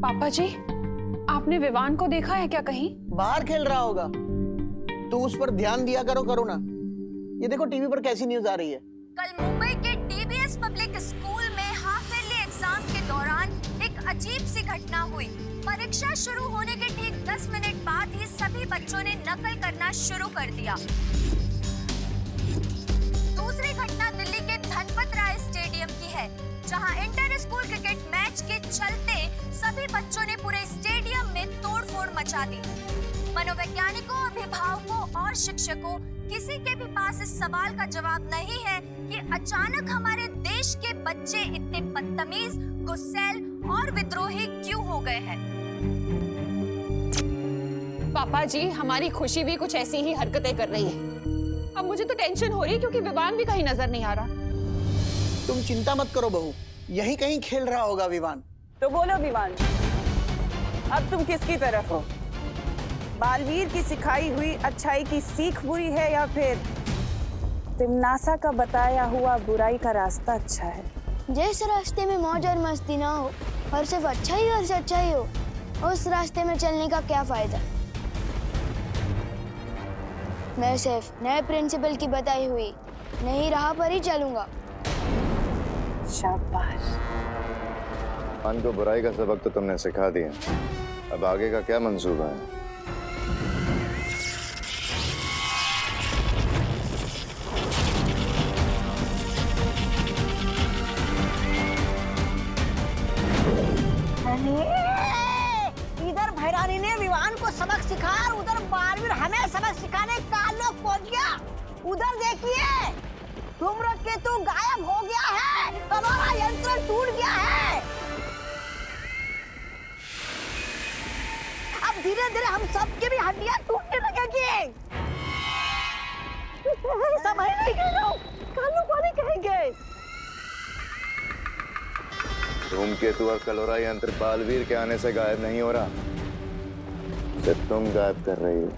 पापा जी, आपने विवान को देखा है क्या कहीं? बाहर खेल रहा होगा। तू उस पर ध्यान दिया करो ना। ये देखो टीवी पर कैसी न्यूज आ रही है। कल मुंबई के डीबीएस पब्लिक स्कूल में हाफ ईयरली एग्जाम के दौरान एक अजीब सी घटना हुई। परीक्षा शुरू होने के ठीक 10 मिनट बाद ही सभी बच्चों ने नकल करना शुरू कर दिया। दूसरी घटना दिल्ली के धनपत राय स्टेडियम की है, जहां इंटर स्कूल क्रिकेट मैच के चलते सभी बच्चों ने पूरे स्टेडियम में तोड़फोड़ मचा दी। मनोवैज्ञानिकों, अभिभावकों और शिक्षकों, किसी के भी पास इस सवाल का जवाब नहीं है कि अचानक हमारे देश के बच्चे इतने बदतमीज, गुस्सैल और विद्रोही क्यों हो गए हैं। पापा जी, हमारी खुशी भी कुछ ऐसी ही हरकतें कर रही है। अब मुझे तो टेंशन हो रही है क्योंकि विवान भी कहीं नजर नहीं आ रहा। तुम चिंता मत करो बहू, यहीं कहीं खेल रहा होगा विवान। तो बोलो विवान, अब तुम किसकी तरफ हो? बालवीर की सिखाई हुई अच्छाई की सीख बुरी है या फिर तिमनासा का बताया हुआ बुराई का रास्ता अच्छा है? जिस रास्ते में मौज और मस्ती ना हो और सिर्फ अच्छा ही और सच्चाई हो, उस रास्ते में चलने का क्या फायदा। मैं सिर्फ नए प्रिंसिपल की बताई हुई नई राह पर ही चलूंगा। शाबाश। विवान को बुराई का सबक तो तुमने सिखा दिया, अब आगे का क्या मंसूबा है? इधर भैरानी ने विवान को सबक सिखा और उधर बालवीर हमें सबक सिखाने का लोग पहुंच गया। उधर देखिए, धूम्रकेतु गायब हो गया है, हमारा यंत्र टूट गया है। अब धीरे धीरे हम सबकी भी हड्डियां टूटने लगेगी। समझ नहीं गए, कालू को नहीं कहेंगे। धूमकेतु और कलोरा यंत्र बालवीर के आने से गायब नहीं हो रहा, सिर्फ तुम गायब कर रही हो।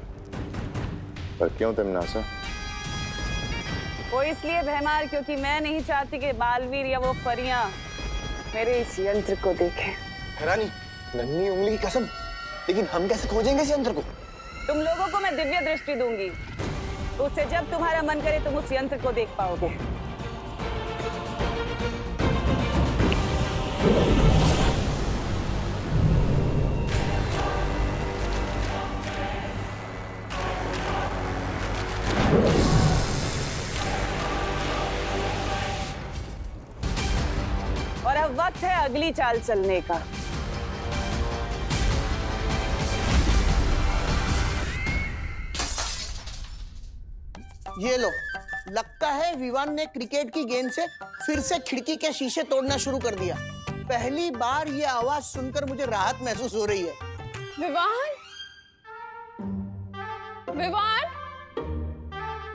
पर क्यों तिमनासा? वो इसलिए भैमार क्योंकि मैं नहीं चाहती कि बालवीर या वो परियां मेरे इस यंत्र को देखें। रानी, नन्ही उंगली की कसम, लेकिन हम कैसे खोजेंगे इस यंत्र को? तुम लोगों को मैं दिव्य दृष्टि दूंगी, उससे जब तुम्हारा मन करे तुम उस यंत्र को देख पाओगे। और अब वक्त है अगली चाल चलने का। ये लो, लगता है विवान ने क्रिकेट की गेंद से फिर से खिड़की के शीशे तोड़ना शुरू कर दिया। पहली बार ये आवाज सुनकर मुझे राहत महसूस हो रही है। विवान, विवान,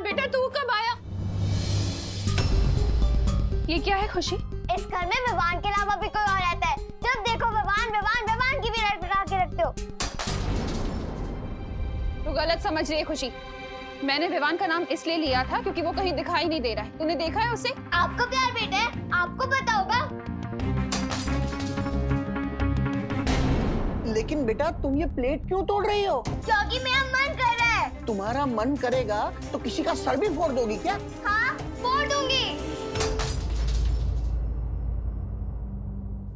बेटा तू कब आया? ये क्या है खुशी? इस घर में विवान के अलावा भी कोई और रहता है। जब देखो विवान विवान विवान की भी रट लगा के रखते हो। तू गलत समझ रही है खुशी। मैंने विवान का नाम इसलिए लिया था क्योंकि वो कहीं दिखाई नहीं दे रहा है। तूने देखा है उसे? आपका प्यार बेटा है, आपको पता होगा। लेकिन बेटा, तुम ये प्लेट क्यों तोड़ रही हो? क्योंकि मेरा मन कर रहा है। तुम्हारा मन करेगा तो किसी का सर भी फोड़ दोगी क्या? हाँ, फोड़ दूंगी।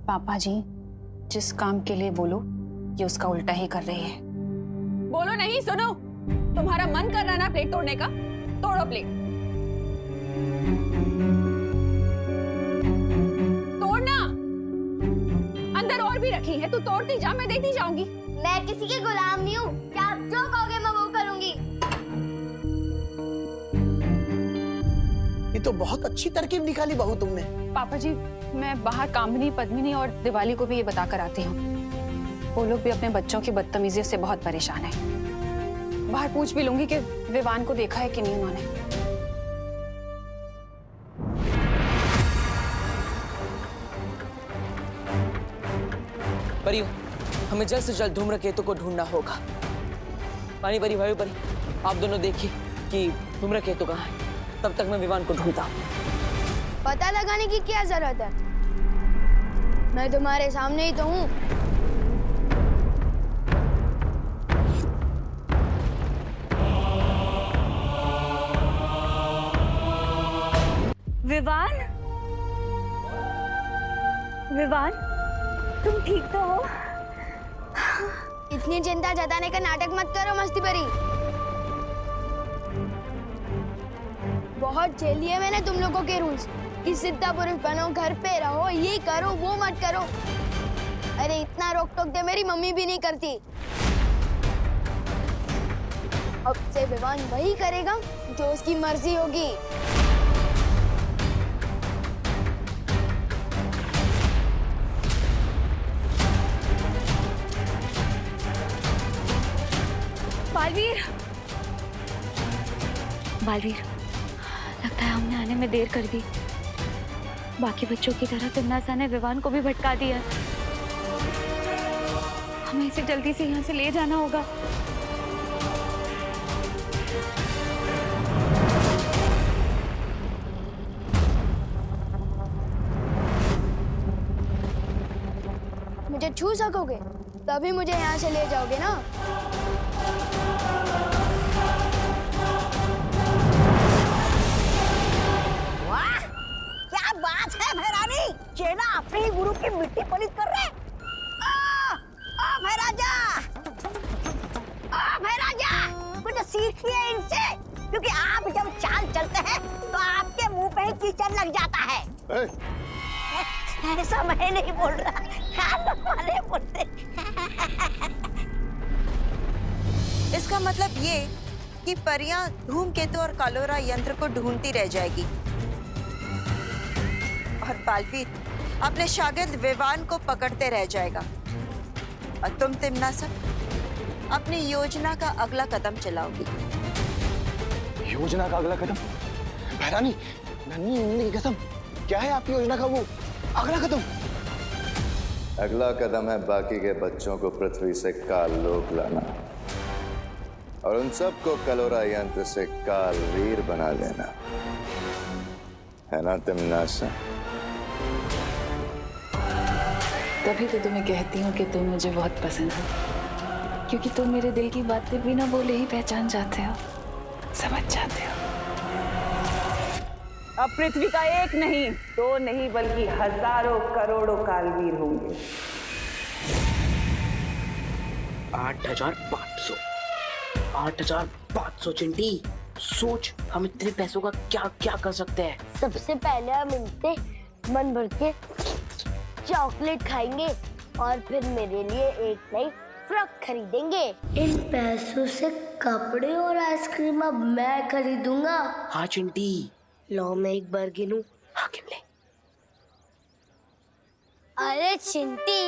पापा जी, जिस काम के लिए बोलो ये उसका उल्टा ही कर रही है। बोलो नहीं, सुनो। तुम्हारा मन कर रहा है ना प्लेट तोड़ने का? तोड़ो प्लेट। तोड़ना। अंदर और भी रखी है, तू तोड़ती जा, मैं देखती जाऊंगी। मैं किसी के गुलाम नहीं हूँ। क्या आप जो कहोगे मैं वो करूंगी। ये तो बहुत अच्छी तरकीब निकाली बहू तुमने। पापा जी, मैं बाहर कामिनी, पद्मिनी और दिवाली को भी ये बता कर आती हूँ। वो लोग भी अपने बच्चों की बदतमीजी से बहुत परेशान हैं। बाहर पूछ भी लूंगी कि विवान को देखा है कि नहीं उन्होंने। परी, हमें जल्द से जल्द धूम्रकेतु को ढूंढना होगा। पानी परी, भाई परी, आप दोनों देखिए कि धूम्रकेतु कहाँ है। तब तक मैं विवान को ढूंढता हूँ। पता लगाने की क्या जरूरत है? मैं तुम्हारे सामने ही तो हूँ। विवान, विवान, तुम ठीक तो हो? इतनी चिंता जताने का नाटक मत करो मस्ती परी। बहुत झेल लिए मैंने तुम लोगों के रूल्स कि सिद्धा पुरुष बनो, घर पे रहो, ये करो वो मत करो। अरे इतना रोक टोक दे मेरी मम्मी भी नहीं करती। अब से विवान वही करेगा जो उसकी मर्जी होगी। बालवीर, बालवीर, लगता है हमने आने में देर कर दी। बाकी बच्चों की तरह तिमनासा ने विवान को भी भटका दिया। हमें इसे जल्दी से यहाँ से ले जाना होगा। मुझे छू सकोगे तभी मुझे यहाँ से ले जाओगे ना। वाह, क्या बात है भैरानी, चेला अपने ही गुरु की मिट्टी पलित कर रहे। ओ भैराजा, ओ भैराजा, कुछ सीखिए इनसे, क्योंकि आप जब चाल चलते हैं तो आपके मुंह पे ही कीचड़ लग जाता है। ऐसा मैं नहीं बोल रहा, खान वाले बोलते। इसका मतलब ये कि परियां धूमकेतु और कालोरा यंत्र को ढूंढती रह जाएगी और बालवीर अपने शागिर्द विवान को पकड़ते रह जाएगा और तुम तिमनासा अपनी योजना का अगला कदम चलाओगी। योजना का अगला कदम? भैरानी, नन्ही इमली की कसम, क्या है आपकी योजना का वो अगला कदम? अगला कदम है बाकी के बच्चों को पृथ्वी से काल लोक लाना और उन सबको कलोरा यंत्र से कालवीर बना लेना, है ना तिमनासा? तभी तो तुम्हें कहती हूँ कि तुम मुझे बहुत पसंद हो, क्योंकि तुम मेरे दिल की बातें बिना बोले ही पहचान जाते हो, समझ जाते हो। अब पृथ्वी का एक नहीं, दो नहीं, बल्कि हजारों करोड़ों कालवीर होंगे। 8,500 8,500 चिंटी, सोच हम इतने पैसों का क्या क्या कर सकते हैं। सबसे पहले हम इनसे मन भर के चॉकलेट खाएंगे और फिर मेरे लिए एक नई फ्रॉक खरीदेंगे। इन पैसों से कपड़े और आइसक्रीम अब मैं खरीदूंगा। हाँ चिंटी। लो मैं एक बार गिनूं। हाँ गिन ले। अरे चिंटी,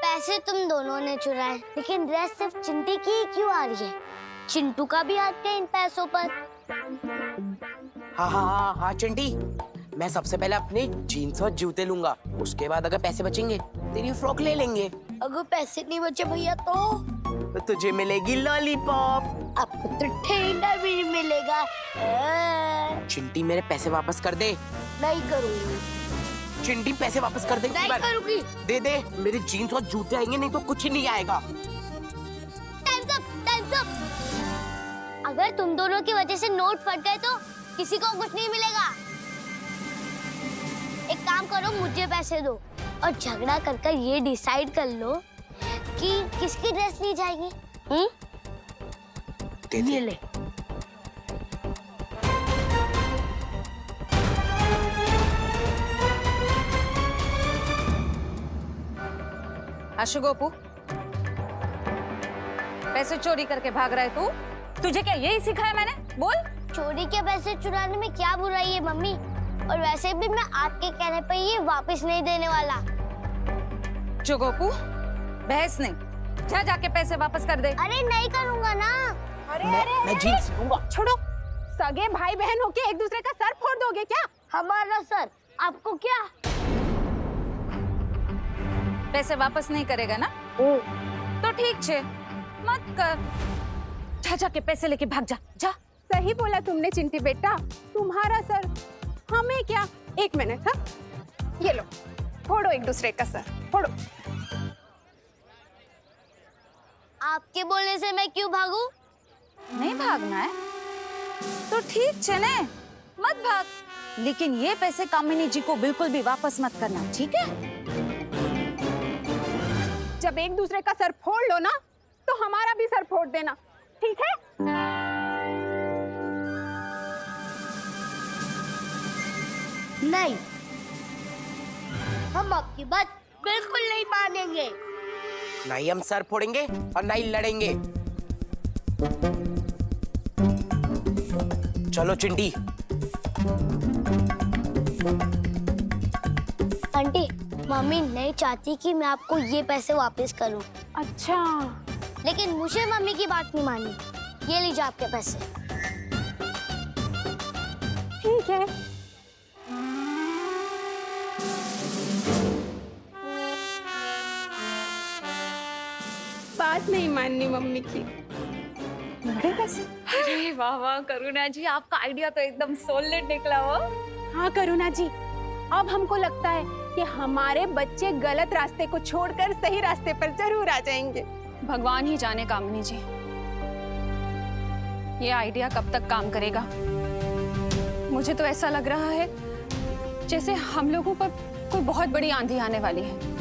पैसे तुम दोनों ने चुराए, लेकिन ड्रेस सिर्फ चिंटी की ही क्यों आ रही है? चिंटू का भी हाथ है इन पैसों पर। हाँ हाँ हाँ हाँ चिंटी, मैं सबसे पहले अपने जीन्स और जूते लूंगा, उसके बाद अगर पैसे बचेंगे तेरी फ्रॉक ले लेंगे। अगर पैसे नहीं बचे भैया तो तुझे मिलेगी लॉलीपॉप। आपको तो ठेंगा भी मिलेगा। चिंटी मेरे पैसे वापस कर दे। नहीं करूंगी। चिंटी पैसे वापस कर दे। नहीं करूंगी। दे दे, मेरे जीन्स और जूते आएंगे, नहीं तो कुछ ही नहीं आएगा। Times up. अगर तुम दोनों की वजह से नोट फट गए तो किसी को कुछ नहीं मिलेगा। एक काम करो, मुझे पैसे दो और झगड़ा कर ये डिसाइड कर लो कि किसकी ड्रेस ली जाएगी। ये ले। आशु गोपू, पैसे चोरी करके भाग रहा है तू? तुझे क्या यही सिखाया मैंने? बोल। चोरी के पैसे चुराने में क्या बुराई है मम्मी? और वैसे भी मैं आपके कहने पर ये वापस नहीं देने वाला। जो गोपू, बहस नहीं, जा जाके पैसे वापस कर दे। अरे नहीं करूंगा ना। मैं जीन्स लूंगा। छोड़ो, सगे भाई बहन होके एक दूसरे का सर फोड़ दोगे क्या? हमारा सर आपको क्या? पैसे वापस नहीं करेगा ना? तो ठीक छे, मत कर। जा जाके पैसे लेके भाग जा, जा। सही बोला तुमने चिंटी बेटा, तुम्हारा सर हमें क्या। एक मिनट, हाँ, ये लो, फोड़ो एक दूसरे का सर, फोड़ो। आपके बोलने से मैं क्यों भागूं? नहीं भागना है तो ठीक छे ने, मत भाग। लेकिन ये पैसे कामिनी जी को बिल्कुल भी वापस मत करना, ठीक है? जब एक दूसरे का सर फोड़ लो ना, तो हमारा भी सर फोड़ देना, ठीक है? नहीं, हम आपकी बात बिल्कुल नहीं मानेंगे। नहीं हम सर फोड़ेंगे और नहीं लड़ेंगे। चलो चिंटी। आंटी, मम्मी नहीं चाहती कि मैं आपको ये पैसे वापस करूं। अच्छा, लेकिन मुझे मम्मी की बात नहीं मानी। ये लीजिए आपके पैसे। ठीक है। बात नहीं माननी मम्मी की। अरे वाह वाह करुणा जी, आपका आइडिया तो एकदम सॉलिड निकला हो। हाँ करुणा जी, अब हमको लगता है कि हमारे बच्चे गलत रास्ते को छोड़कर सही रास्ते पर जरूर आ जाएंगे। भगवान ही जाने कामिनी जी, ये आइडिया कब तक काम करेगा। मुझे तो ऐसा लग रहा है जैसे हम लोगों पर कोई बहुत बड़ी आंधी आने वाली है।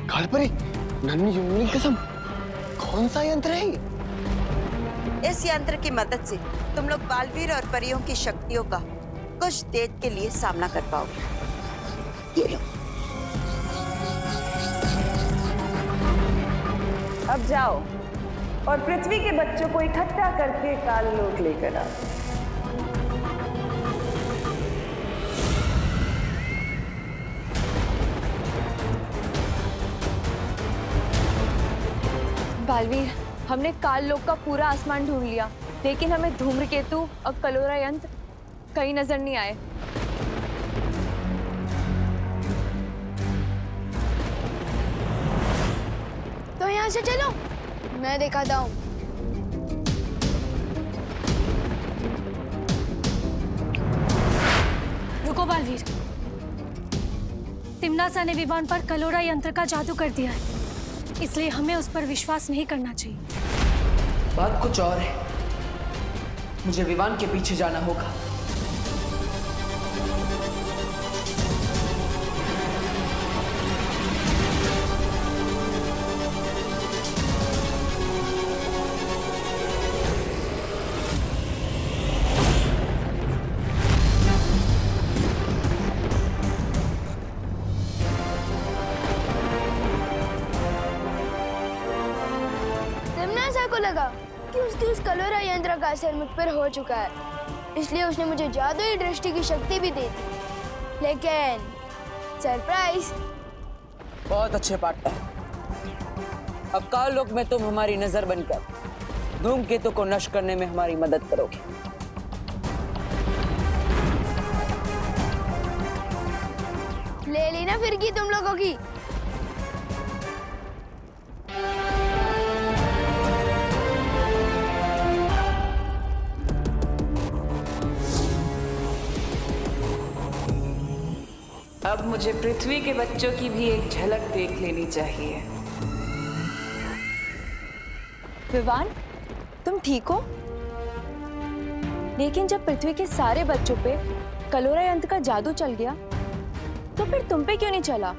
कालपरी, नन्ही जुन्नी कसम, कौन सा यंत्र है ये? इस यंत्र की मदद से तुम लोग बालवीर और परियों की शक्तियों का कुछ देर के लिए सामना कर पाओगे। ये लो। अब जाओ और पृथ्वी के बच्चों को इकट्ठा करके काललोक लेकर आओ। बालवीर, हमने काल लोक का पूरा आसमान ढूंढ लिया, लेकिन हमें धूम्रकेतु और कलोरा यंत्र कहीं नजर नहीं आए। तो यहाँ से चलो, मैं दिखाता हूँ। रुको बालवीर, तिम्नासा ने विवान पर कलोरा यंत्र का जादू कर दिया है, इसलिए हमें उस पर विश्वास नहीं करना चाहिए। बात कुछ और है, मुझे विवान के पीछे जाना होगा। तिम्नासा को लगा कि उसकी उस कलोरा यंत्र का असर मुझ पर हो चुका है, इसलिए उसने मुझे जादुई दृष्टि की शक्ति भी दी थी। लेकिन सरप्राइज। बहुत अच्छे पार्टनर। अब काल लोक में तुम हमारी नजर बनकर धूमकेतु को नष्ट करने में हमारी मदद करोगे। ले ली ना फिर की तुम लोगों की। अब मुझे पृथ्वी के बच्चों की भी एक झलक देख लेनी चाहिए। विवान, तुम ठीक हो? लेकिन जब पृथ्वी के सारे बच्चों पे कलोरा यंत्र का जादू चल गया, तो फिर तुम पे क्यों नहीं चला?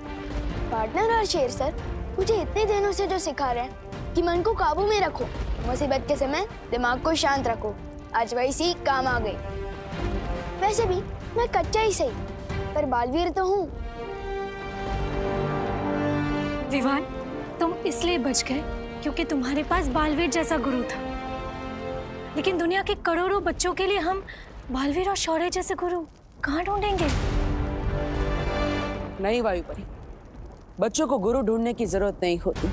पार्टनर और शेर सर मुझे इतने दिनों से जो सिखा रहे हैं कि मन को काबू में रखो, मुसीबत के समय दिमाग को शांत रखो, आज वैसी काम आ गई। वैसे भी मैं कच्चा ही सही, पर बालवीर तो हूँ। विवान, तुम इसलिए बच गए क्योंकि तुम्हारे पास बालवीर जैसा गुरु था, लेकिन दुनिया के करोड़ों बच्चों के लिए हम बालवीर और शौर्य जैसे गुरु कहाँ ढूंढेंगे? नहीं वायुपरी, बच्चों को गुरु ढूंढने की जरूरत नहीं होती।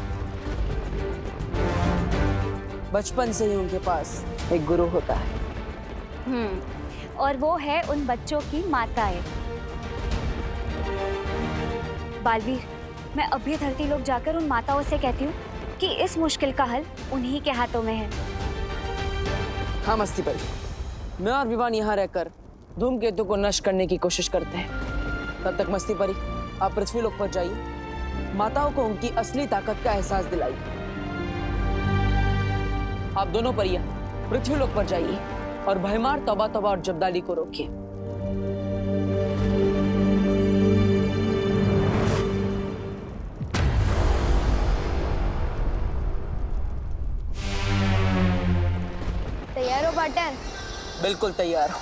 बचपन से ही उनके पास एक गुरु होता है। और वो है उन बच्चों की माताएं। बालवीर, मैं अभी धरती लोक जाकर उन माताओं से कहती हूँ कि इस मुश्किल का हल उन्हीं के हाथों में है। हाँ मस्ती परी, मैं और विवान यहाँ रहकर धूमकेतु को नष्ट करने की कोशिश करते हैं। तब तक मस्ती परी, आप पृथ्वी लोक पर जाइए, माताओं को उनकी असली ताकत का एहसास दिलाई। आप दोनों परियां पृथ्वीलोक पर जाइए और भयमार तौबा तौबा और जब्दाली को रोकिए। तैयार हो पार्टनर? बिल्कुल तैयार हो।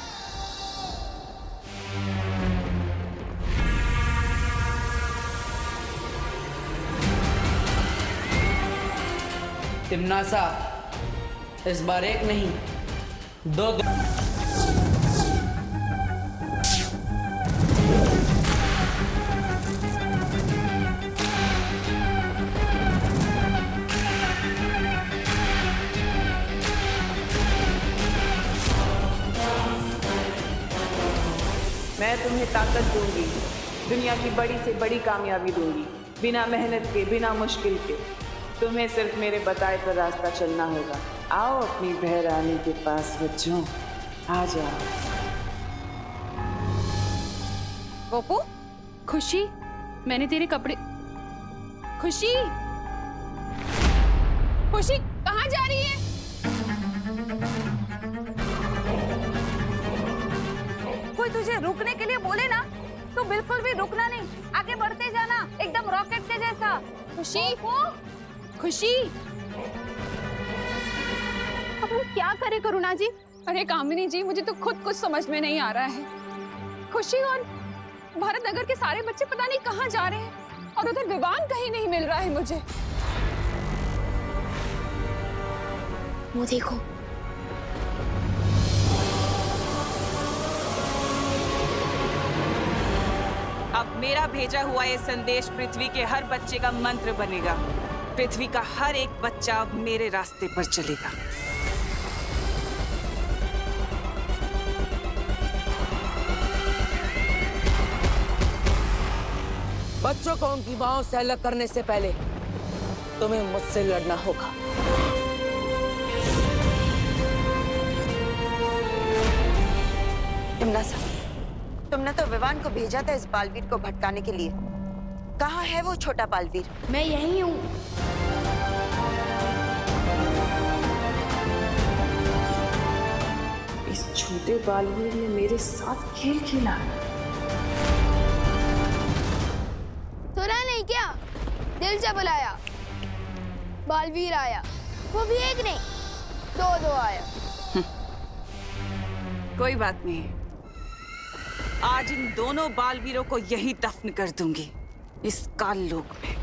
तिमनासा, इस बार एक नहीं दो। मैं तुम्हें ताकत दूंगी, दुनिया की बड़ी से बड़ी कामयाबी दूंगी, बिना मेहनत के, बिना मुश्किल के। तुम्हें सिर्फ मेरे बताए पर रास्ता चलना होगा। आओ अपनी बहरानी के पास बच्चों, आ जाओ। गोपू, खुशी, मैंने तेरे कपड़े। खुशी, खुशी कहाँ जा रही है? कोई तुझे रुकने के लिए बोले ना तो बिल्कुल भी रुकना नहीं, आगे बढ़ते जाना एकदम रॉकेट के जैसा। खुशी, खुशी, अब हम क्या करें करुणा जी? अरे कामिनी जी, मुझे तो खुद कुछ समझ में नहीं आ रहा है। खुशी और भारत नगर के सारे बच्चे पता नहीं कहाँ जा रहे हैं और उधर विवान कहीं नहीं मिल रहा है मुझे। वो देखो, अब मेरा भेजा हुआ ये संदेश पृथ्वी के हर बच्चे का मंत्र बनेगा। पृथ्वी का हर एक बच्चा अब मेरे रास्ते पर चलेगा। बच्चों को उनकी मांओं से अलग करने से पहले तुम्हें मुझसे लड़ना होगा। तिमनासा, तुमने तो विवान को भेजा था इस बालवीर को भटकाने के लिए। कहाँ है वो छोटा बालवीर? मैं यहीं हूँ। इस छोटे बालवीर ने मेरे साथ खेल खेला। सुना नहीं क्या? दिल से बुलाया, बालवीर आया। वो भी एक नहीं, दो आया। कोई बात नहीं, आज इन दोनों बालवीरों को यही दफन कर दूंगी, इस काल लोक में।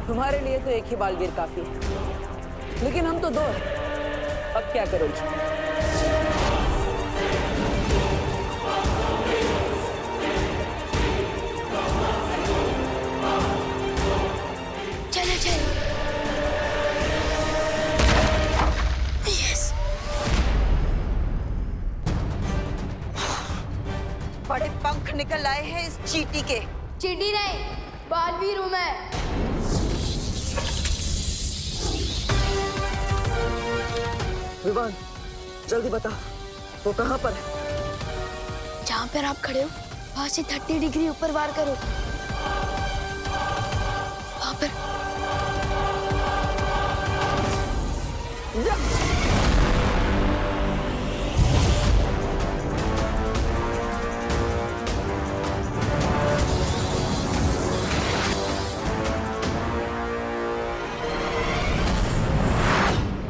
तुम्हारे लिए तो एक ही बालवीर काफी है, लेकिन हम तो दो हैं। अब क्या करोगे? चलो चलो। यस। बड़े पंख निकल आए हैं इस चींटी के। चींटी नहीं, बालवीर हूँ मैं। विवान, जल्दी बता, वो कहाँ पर है? जहाँ पर आप खड़े हो, वहाँ से 30 डिग्री ऊपर वार करो। वहाँ पर।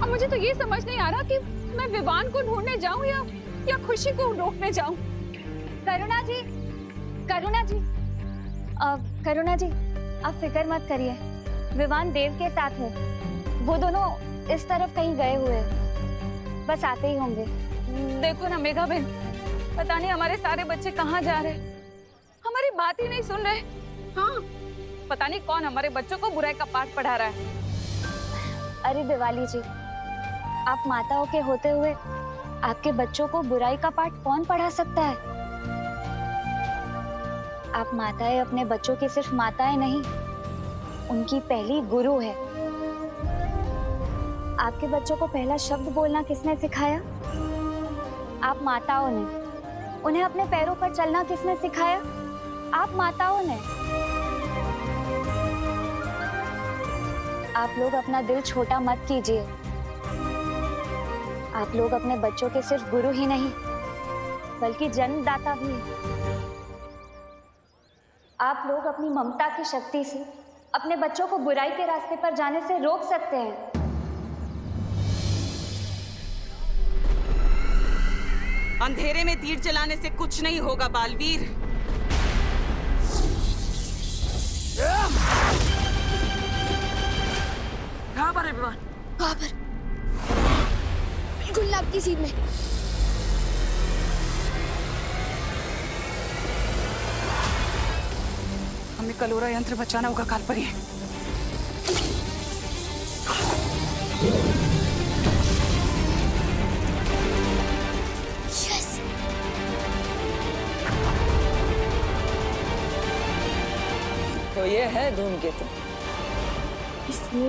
मुझे तो ये समझ नहीं आ रहा कि मैं विवान को ढूंढने जाऊं या खुशी को रोकने जाऊं। करुणा जी, करुणा जी, करुणा जी, आप फिक्र मत करिए, विवान देव के साथ है। वो दोनों इस तरफ कहीं गए हुए हैं, बस आते ही होंगे। देखो ना मेघा बहन, पता नहीं हमारे सारे बच्चे कहाँ जा रहे हैं, हमारी बात ही नहीं सुन रहे। हाँ, पता नहीं कौन हमारे बच्चों को बुराई का पाठ पढ़ा रहा है। अरे दिवाली जी, आप माताओं के होते हुए आपके बच्चों को बुराई का पाठ कौन पढ़ा सकता है? आप माताएं अपने बच्चों की सिर्फ माताएं नहीं, उनकी पहली गुरु है। आपके बच्चों को पहला शब्द बोलना किसने सिखाया? आप माताओं ने। उन्हें अपने पैरों पर चलना किसने सिखाया? आप माताओं ने। आप लोग अपना दिल छोटा मत कीजिए। आप लोग अपने बच्चों के सिर्फ गुरु ही नहीं, बल्कि जन्मदाता भी हैं। आप लोग अपनी ममता की शक्ति से अपने बच्चों को बुराई के रास्ते पर जाने से रोक सकते हैं। अंधेरे में तीर चलाने से कुछ नहीं होगा बालवीर। कहाँ पर है विमान? वहाँ पर, बिल्कुल नाक की सीध में। हमें कलोरा यंत्र बचाना होगा कालपरी। तो ये है धूमकेतु। इसने